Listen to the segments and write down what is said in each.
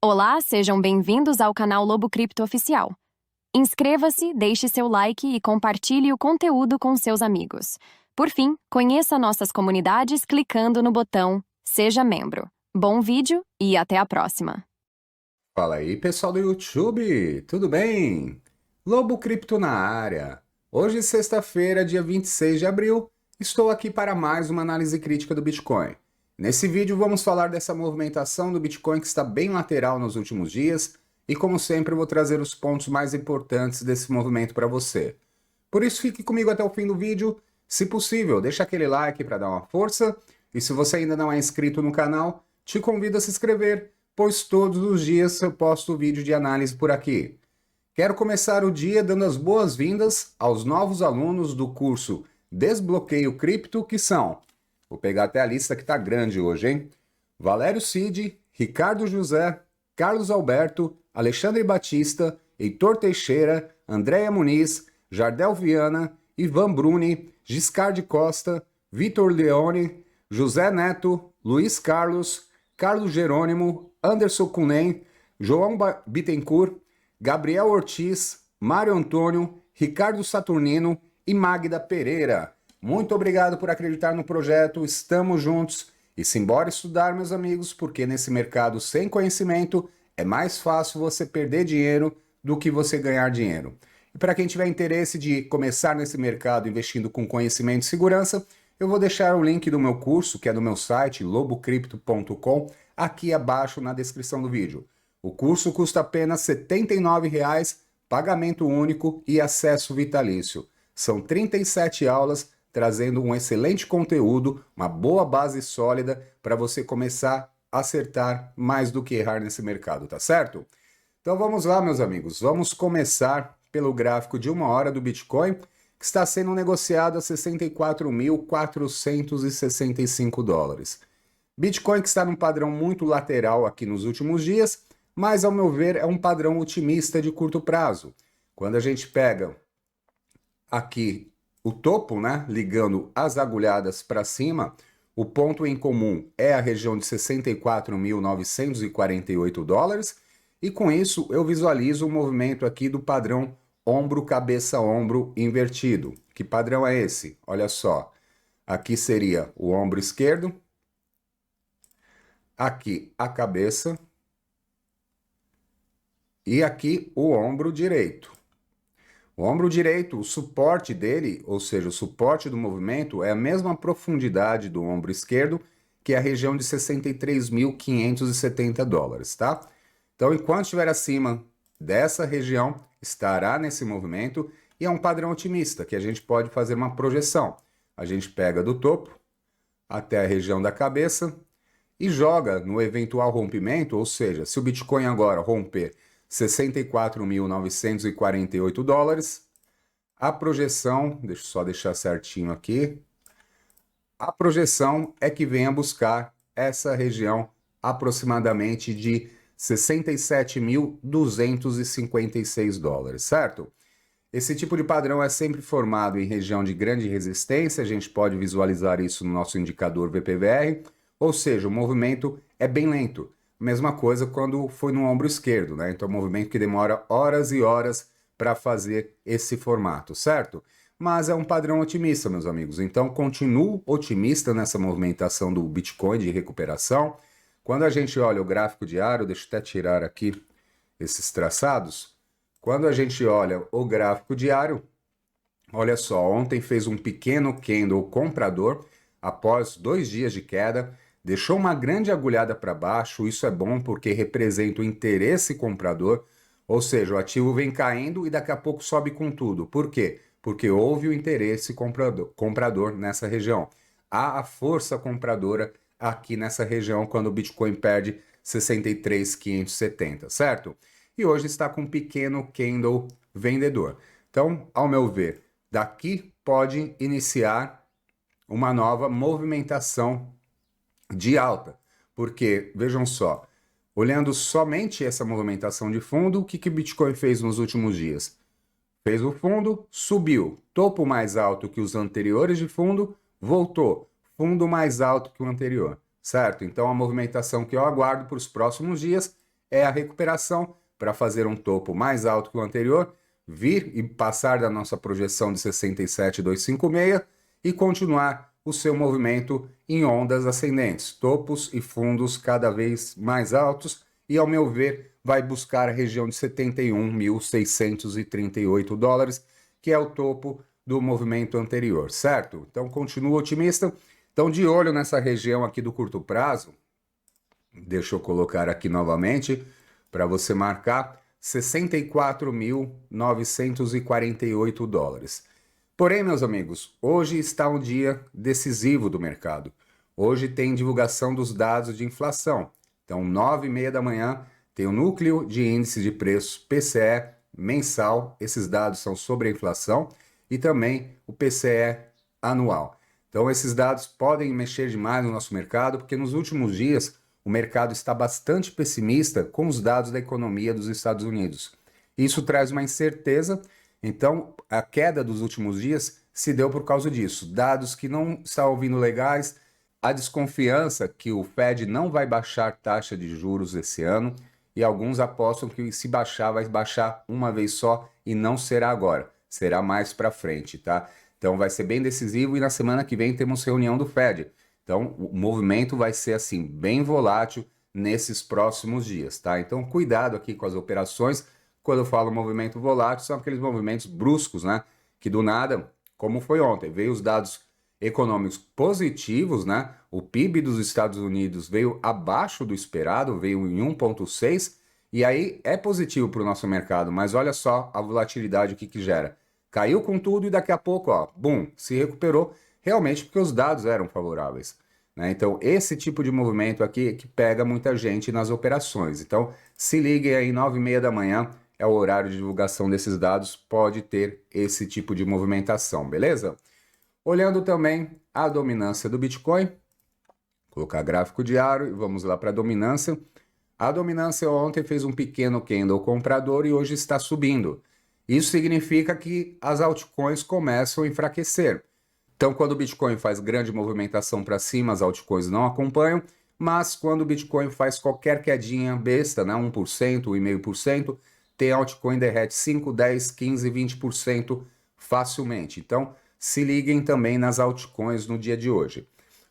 Olá, sejam bem-vindos ao canal Lobo Cripto Oficial. Inscreva-se, deixe seu like e compartilhe o conteúdo com seus amigos. Por fim, conheça nossas comunidades clicando no botão Seja Membro. Bom vídeo e até a próxima. Fala aí, pessoal do YouTube, tudo bem? Lobo Cripto na área. Hoje, sexta-feira, dia 26 de abril, estou aqui para mais uma análise crítica do Bitcoin. Nesse vídeo vamos falar dessa movimentação do Bitcoin que está bem lateral nos últimos dias e, como sempre, eu vou trazer os pontos mais importantes desse movimento para você. Por isso, fique comigo até o fim do vídeo. Se possível, deixa aquele like para dar uma força e se você ainda não é inscrito no canal, te convido a se inscrever, pois todos os dias eu posto vídeo de análise por aqui. Quero começar o dia dando as boas-vindas aos novos alunos do curso Desbloqueio Cripto, que são, vou pegar até a lista que está grande hoje, hein? Valério Cid, Ricardo José, Carlos Alberto, Alexandre Batista, Heitor Teixeira, Andréia Muniz, Jardel Viana, Ivan Bruni, Giscard Costa, Vitor Leone, José Neto, Luiz Carlos, Carlos Jerônimo, Anderson Cunem, João Bittencourt, Gabriel Ortiz, Mário Antônio, Ricardo Saturnino e Magda Pereira. Muito obrigado por acreditar no projeto, estamos juntos e simbora estudar, meus amigos, porque nesse mercado sem conhecimento é mais fácil você perder dinheiro do que você ganhar dinheiro. E para quem tiver interesse de começar nesse mercado investindo com conhecimento e segurança, eu vou deixar o link do meu curso, que é do meu site, lobocripto.com, aqui abaixo na descrição do vídeo. O curso custa apenas R$ 79,00, pagamento único e acesso vitalício. São 37 aulas, trazendo um excelente conteúdo, uma boa base sólida para você começar a acertar mais do que errar nesse mercado, tá certo? Então vamos lá, meus amigos, vamos começar pelo gráfico de 1 hora do Bitcoin, que está sendo negociado a 64.465 dólares. Bitcoin que está num padrão muito lateral aqui nos últimos dias, mas ao meu ver é um padrão otimista de curto prazo. Quando a gente pega aqui o topo, né, ligando as agulhadas para cima, o ponto em comum é a região de 64.948 dólares, e com isso eu visualizo o movimento aqui do padrão ombro, cabeça, ombro invertido. Que padrão é esse? Olha só, aqui seria o ombro esquerdo, aqui a cabeça e aqui o ombro direito. O ombro direito, o suporte dele, ou seja, o suporte do movimento, é a mesma profundidade do ombro esquerdo, que é a região de 63.570 dólares, tá? Então, enquanto estiver acima dessa região, estará nesse movimento e é um padrão otimista, que a gente pode fazer uma projeção. A gente pega do topo até a região da cabeça e joga no eventual rompimento, ou seja, se o Bitcoin agora romper 64.948 dólares, a projeção, deixa eu só deixar certinho aqui, a projeção é que venha buscar essa região aproximadamente de 67.256 dólares, certo? Esse tipo de padrão é sempre formado em região de grande resistência, a gente pode visualizar isso no nosso indicador VPVR, ou seja, o movimento é bem lento. Mesma coisa quando foi no ombro esquerdo, né? Então, é um movimento que demora horas e horas para fazer esse formato, certo? Mas é um padrão otimista, meus amigos. Então, continuo otimista nessa movimentação do Bitcoin de recuperação. Quando a gente olha o gráfico diário, deixa eu até tirar aqui esses traçados. Quando a gente olha o gráfico diário, olha só, ontem fez um pequeno candle comprador após 2 dias de queda, deixou uma grande agulhada para baixo. Isso é bom porque representa o interesse comprador, ou seja, o ativo vem caindo e daqui a pouco sobe com tudo. Por quê? Porque houve o interesse comprador nessa região. Há a força compradora aqui nessa região quando o Bitcoin perde 63.570, certo? E hoje está com um pequeno candle vendedor. Então, ao meu ver, daqui pode iniciar uma nova movimentação de alta, porque, vejam só, olhando somente essa movimentação de fundo, o que o Bitcoin fez nos últimos dias? Fez o fundo, subiu, topo mais alto que os anteriores de fundo, voltou, fundo mais alto que o anterior, certo? Então a movimentação que eu aguardo para os próximos dias é a recuperação para fazer um topo mais alto que o anterior, vir e passar da nossa projeção de 67,256 e continuar o seu movimento em ondas ascendentes, topos e fundos cada vez mais altos e, ao meu ver, vai buscar a região de 71.638 dólares, que é o topo do movimento anterior, certo? Então, continuo otimista. Então, de olho nessa região aqui do curto prazo, deixa eu colocar aqui novamente para você marcar 64.948 dólares. Porém, meus amigos, hoje está um dia decisivo do mercado. Hoje tem divulgação dos dados de inflação. Então, 9h30 da manhã, tem o núcleo de índice de preços PCE mensal. Esses dados são sobre a inflação e também o PCE anual. Então, esses dados podem mexer demais no nosso mercado, porque nos últimos dias o mercado está bastante pessimista com os dados da economia dos Estados Unidos. Isso traz uma incerteza. Então, a queda dos últimos dias se deu por causa disso. Dados que não estavam vindo legais, a desconfiança que o Fed não vai baixar taxa de juros esse ano, e alguns apostam que se baixar, vai baixar uma vez só e não será agora, será mais para frente, tá? Então vai ser bem decisivo e na semana que vem temos reunião do Fed. Então o movimento vai ser assim, bem volátil nesses próximos dias, tá? Então cuidado aqui com as operações. Quando eu falo movimento volátil, são aqueles movimentos bruscos, né? Que do nada, como foi ontem, veio os dados econômicos positivos, né? O PIB dos Estados Unidos veio abaixo do esperado, veio em 1,6, e aí é positivo para o nosso mercado, mas olha só a volatilidade que gera. Caiu com tudo e daqui a pouco, ó, bum, se recuperou realmente porque os dados eram favoráveis, né? Então, esse tipo de movimento aqui que pega muita gente nas operações. Então, se liguem aí, 9h30 da manhã, é o horário de divulgação desses dados, pode ter esse tipo de movimentação, beleza? Olhando também a dominância do Bitcoin, colocar gráfico diário e vamos lá para a dominância. A dominância ontem fez um pequeno candle comprador e hoje está subindo. Isso significa que as altcoins começam a enfraquecer. Então, quando o Bitcoin faz grande movimentação para cima, as altcoins não acompanham, mas quando o Bitcoin faz qualquer quedinha besta, né, 1%, 1,5%, tem altcoin derrete 5, 10, 15, 20% facilmente. Então, se liguem também nas altcoins no dia de hoje.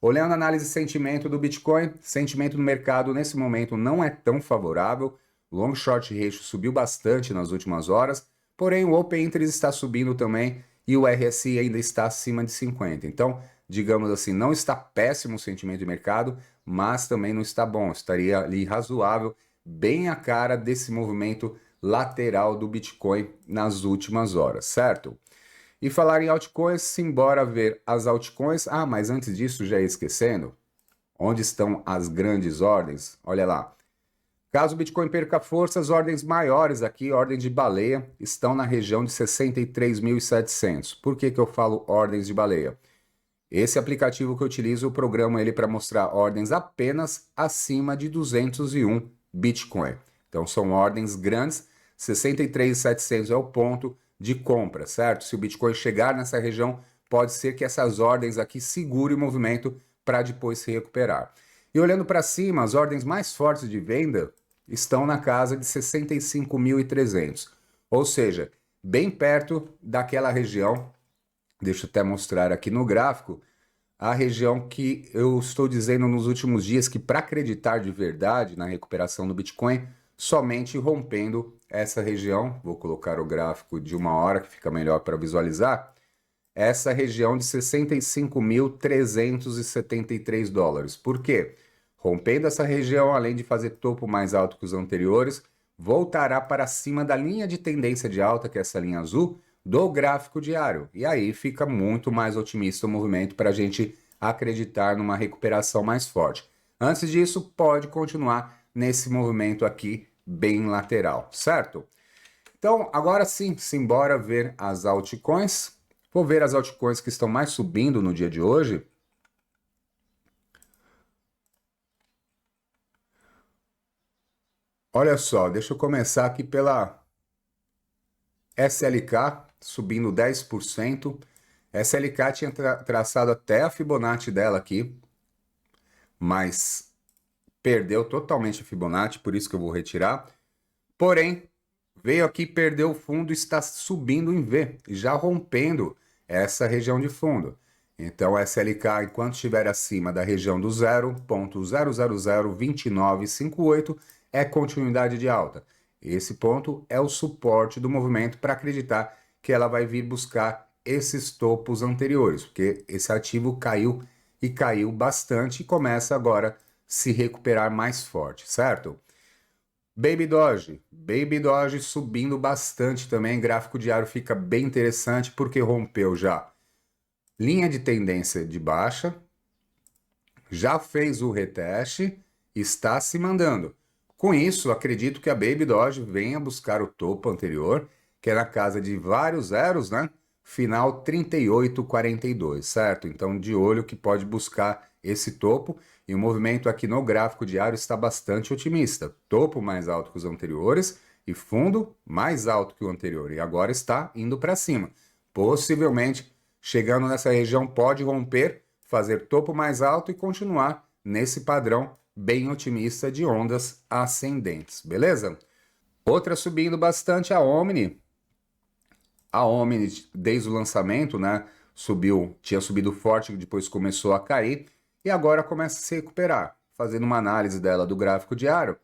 Olhando a análise de sentimento do Bitcoin, sentimento do mercado nesse momento não é tão favorável. O long short ratio subiu bastante nas últimas horas, porém o Open Interest está subindo também e o RSI ainda está acima de 50. Então, digamos assim, não está péssimo o sentimento de mercado, mas também não está bom. Estaria ali razoável, bem a cara desse movimento lateral do Bitcoin nas últimas horas, certo? E falar em altcoins, simbora ver as altcoins. Ah, mas antes disso, já ia esquecendo, onde estão as grandes ordens? Olha lá. Caso o Bitcoin perca força, as ordens maiores aqui, ordem de baleia, estão na região de 63.700. Por que eu falo ordens de baleia? Esse aplicativo que eu utilizo, eu programo ele para mostrar ordens apenas acima de 201 Bitcoin. Então são ordens grandes, 63.700 é o ponto de compra, certo? Se o Bitcoin chegar nessa região, pode ser que essas ordens aqui segurem o movimento para depois se recuperar. E olhando para cima, as ordens mais fortes de venda estão na casa de 65.300, ou seja, bem perto daquela região. Deixa eu até mostrar aqui no gráfico, a região que eu estou dizendo nos últimos dias que para acreditar de verdade na recuperação do Bitcoin, somente rompendo essa região, vou colocar o gráfico de 1 hora que fica melhor para visualizar, essa região de 65.373 dólares. Por quê? Rompendo essa região, além de fazer topo mais alto que os anteriores, voltará para cima da linha de tendência de alta, que é essa linha azul, do gráfico diário. E aí fica muito mais otimista o movimento para a gente acreditar numa recuperação mais forte. Antes disso, pode continuar nesse movimento aqui bem lateral, certo? Então, agora sim, simbora ver as altcoins. Vou ver as altcoins que estão mais subindo no dia de hoje. Olha só, deixa eu começar aqui pela SLK, subindo 10%. SLK tinha traçado até a Fibonacci dela aqui, mas perdeu totalmente a Fibonacci, por isso que eu vou retirar. Porém, veio aqui, perdeu o fundo, está subindo em V, já rompendo essa região de fundo. Então, SLK, enquanto estiver acima da região do 0.0002958, é continuidade de alta. Esse ponto é o suporte do movimento para acreditar que ela vai vir buscar esses topos anteriores, porque esse ativo caiu e caiu bastante e começa agora a se recuperar mais forte, certo? Baby Doge subindo bastante também, gráfico diário fica bem interessante porque rompeu já linha de tendência de baixa, já fez o reteste, está se mandando. Com isso, acredito que a Baby Doge venha buscar o topo anterior, que é na casa de vários zeros, né? Final 38,42, certo? Então, de olho que pode buscar esse topo. E o movimento aqui no gráfico diário está bastante otimista. Topo mais alto que os anteriores e fundo mais alto que o anterior. E agora está indo para cima. Possivelmente, chegando nessa região, pode romper, fazer topo mais alto e continuar nesse padrão bem otimista de ondas ascendentes, beleza? Outra subindo bastante, a Omni. A Omni, desde o lançamento, né, tinha subido forte, depois começou a cair e agora começa a se recuperar. Fazendo uma análise dela do gráfico diário,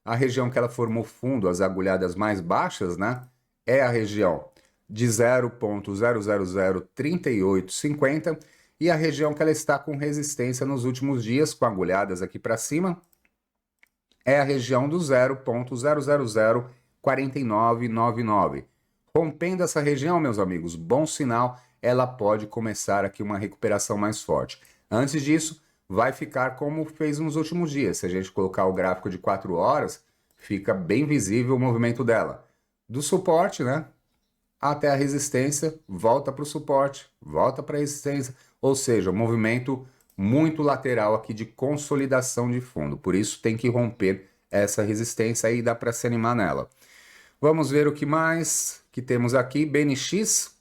a região que ela formou fundo, as agulhadas mais baixas, né, é a região de 0.0003850 e a região que ela está com resistência nos últimos dias, com agulhadas aqui para cima, é a região do 0.0004999. Rompendo essa região, meus amigos, bom sinal, ela pode começar aqui uma recuperação mais forte. Antes disso, vai ficar como fez nos últimos dias. Se a gente colocar o gráfico de 4 horas, fica bem visível o movimento dela. Do suporte, né, até a resistência, volta para o suporte, volta para a resistência, ou seja, um movimento muito lateral aqui de consolidação de fundo. Por isso tem que romper essa resistência e dá para se animar nela. Vamos ver o que mais que temos aqui. BNX.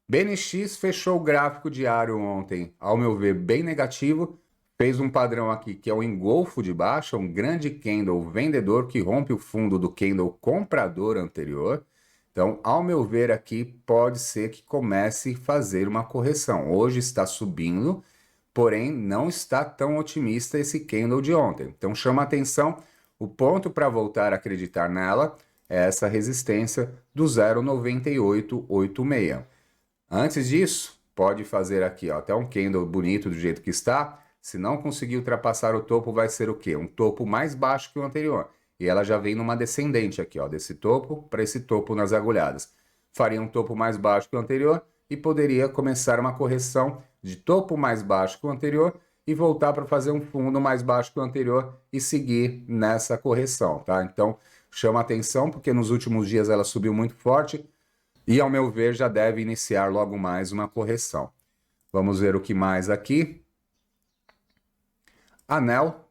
BNX fechou o gráfico diário ontem, ao meu ver, bem negativo. Fez um padrão aqui que é o engolfo de baixa, um grande candle vendedor que rompe o fundo do candle comprador anterior. Então, ao meu ver aqui, pode ser que comece a fazer uma correção. Hoje está subindo, porém não está tão otimista esse candle de ontem. Então, chama atenção, o ponto para voltar a acreditar nela é essa resistência do 0,9886. Antes disso, pode fazer aqui ó, até um candle bonito do jeito que está. Se não conseguir ultrapassar o topo, vai ser o quê? Um topo mais baixo que o anterior. E ela já vem numa descendente aqui, ó, desse topo para esse topo nas agulhadas. Faria um topo mais baixo que o anterior e poderia começar uma correção de topo mais baixo que o anterior e voltar para fazer um fundo mais baixo que o anterior e seguir nessa correção, tá? Então, chama atenção porque nos últimos dias ela subiu muito forte e, ao meu ver, já deve iniciar logo mais uma correção. Vamos ver o que mais aqui. Anel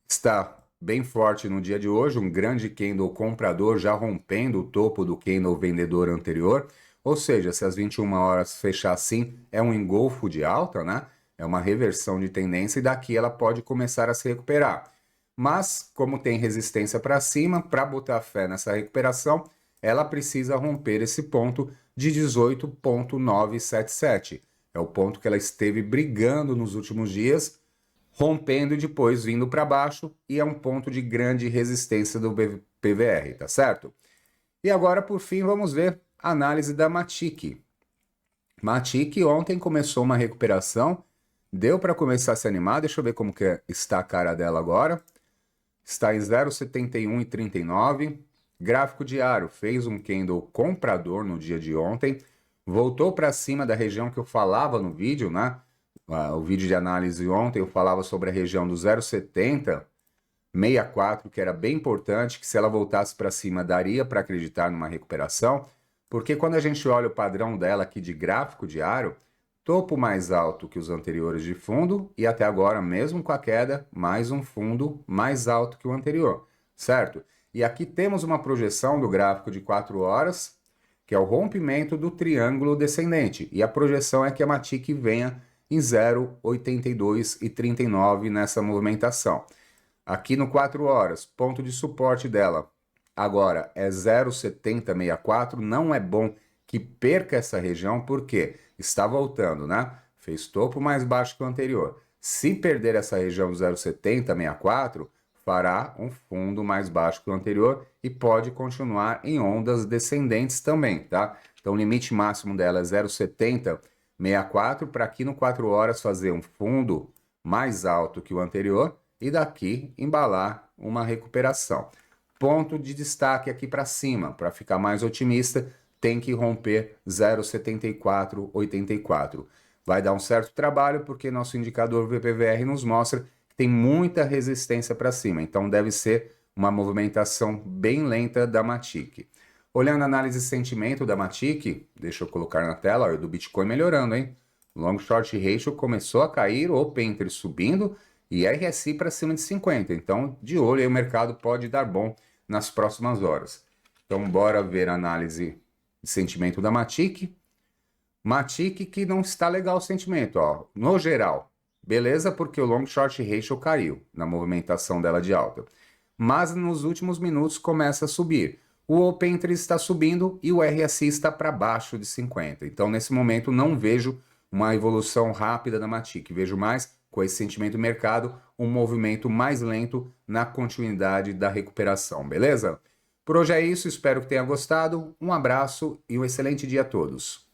está bem forte no dia de hoje, um grande candle comprador já rompendo o topo do candle vendedor anterior, ou seja, se às 21 horas fechar assim, é um engolfo de alta, né? É uma reversão de tendência e daqui ela pode começar a se recuperar. Mas, como tem resistência para cima, para botar fé nessa recuperação, ela precisa romper esse ponto de 18,977. É o ponto que ela esteve brigando nos últimos dias, rompendo e depois vindo para baixo, e é um ponto de grande resistência do PVR, tá certo? E agora, por fim, vamos ver a análise da Matic. Matic ontem começou uma recuperação, deu para começar a se animar, deixa eu ver como que está a cara dela agora. Está em 0,7139, gráfico diário, fez um candle comprador no dia de ontem, voltou para cima da região que eu falava no vídeo, né? O vídeo de análise ontem eu falava sobre a região do 0,7064, que era bem importante, que se ela voltasse para cima daria para acreditar numa recuperação, porque quando a gente olha o padrão dela aqui de gráfico diário, topo mais alto que os anteriores de fundo e até agora, mesmo com a queda, mais um fundo mais alto que o anterior, certo? E aqui temos uma projeção do gráfico de 4 horas, que é o rompimento do triângulo descendente, e a projeção é que a Matic venha em 0,8239 nessa movimentação. Aqui no 4 horas, ponto de suporte dela agora é 0,7064, não é bom que perca essa região, porque está voltando, né? Fez topo mais baixo que o anterior. Se perder essa região 0,7064, fará um fundo mais baixo que o anterior e pode continuar em ondas descendentes também, tá? Então o limite máximo dela é 0,7064 para aqui no 4 horas fazer um fundo mais alto que o anterior e daqui embalar uma recuperação. Ponto de destaque aqui para cima, para ficar mais otimista, tem que romper 0,7484. Vai dar um certo trabalho porque nosso indicador VPVR nos mostra que tem muita resistência para cima, então deve ser uma movimentação bem lenta da Matic. Olhando a análise de sentimento da Matic, deixa eu colocar na tela, ó, do Bitcoin melhorando, hein? Long Short Ratio começou a cair, Open Interest subindo e RSI para cima de 50. Então, de olho aí, o mercado pode dar bom nas próximas horas. Então, bora ver a análise de sentimento da Matic. Matic que não está legal o sentimento, ó. No geral, beleza, porque o Long Short Ratio caiu na movimentação dela de alta. Mas nos últimos minutos começa a subir. O Open Interest está subindo e o RSI está para baixo de 50. Então, nesse momento, não vejo uma evolução rápida da Matic. Vejo mais, com esse sentimento do mercado, um movimento mais lento na continuidade da recuperação, beleza? Por hoje é isso, espero que tenha gostado. Um abraço e um excelente dia a todos.